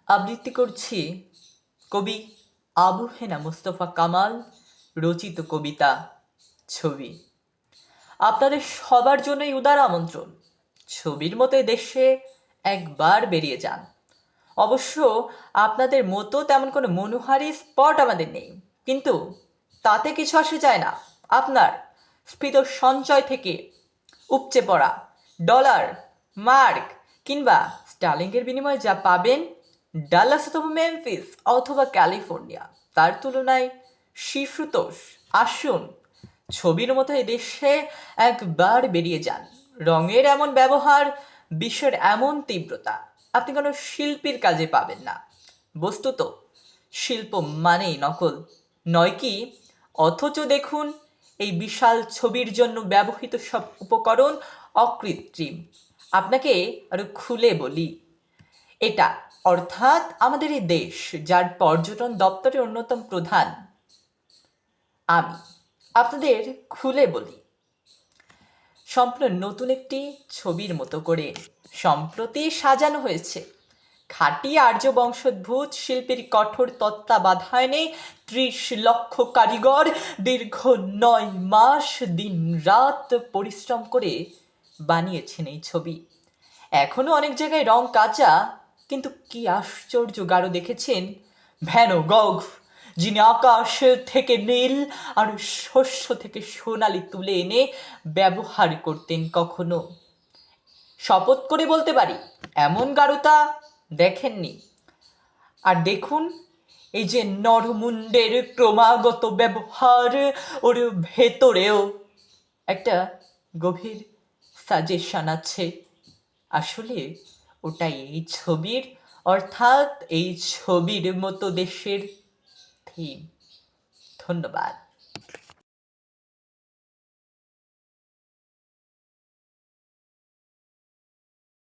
আবৃত্তি করছি কবি আবু হেনা মুস্তফা কামাল রচিত কবিতা ছবি। আপনাদের সবার জন্যই উদার আমন্ত্রণ, ছবির মতো দেশে একবার বেরিয়ে যান। অবশ্য আপনাদের মতো তেমন কোনো মনোহারী স্পট আমাদের নেই, কিন্তু তাতে কিছু আসে যায় না। আপনার স্ফীত সঞ্চয় থেকে উপচে পড়া ডলার, মার্ক কিংবা স্টার্লিংয়ের বিনিময়ে যা পাবেন ডালাস অথবা মেমফিস অথবা ক্যালিফোর্নিয়া, তার তুলনায় শিশুতোষ। আসুন, ছবির মতো এদেশে একবার বেরিয়ে যান। রঙের এমন ব্যবহার, বিশ্বের এমন তীব্রতা আপনি কোনো শিল্পীর কাজে পাবেন না। বস্তুত শিল্প মানেই নকল, নয় কি? অথচ দেখুন, এই বিশাল ছবির জন্য ব্যবহৃত সব উপকরণ অকৃত্রিম। আপনাকে আরো খুলে বলি, এটা অর্থাৎ আমাদের এই দেশ, যার পর্যটন দপ্তরের অন্যতম প্রধান আমি, আপনাদের খুলে বলি, সম্পূর্ণ নতুন একটি ছবির মতো করে সম্প্রতি সাজানো হয়েছে। খাঁটি আর্য বংশোদ্ভূত শিল্পীর কঠোর তত্ত্বাবধানে ৩০ লক্ষ কারিগর দীর্ঘ ৯ মাস দিন রাত পরিশ্রম করে বানিয়েছেন এই ছবি। এখনো অনেক জায়গায় রং কাঁচা, কিন্তু কি আশ্চর্য গাঢ় দেখেছেন ভ্যান গগ, যিনি আকাশ থেকে নীল আর শস্য থেকে সোনালি তুলে এনে ব্যবহার করতেন কখনো। শপথ করে বলতে পারি, এমন গাঢ়তা দেখেননি। আর দেখুন, এই যে নরমুণ্ডের ক্রমাগত ব্যবহার, ওর ভেতরেও একটা গভীর সাজেশন আছে। আসলে ওটাই এই ছবির, অর্থাৎ এই ছবির মতো দেশের থিম। ধন্যবাদ।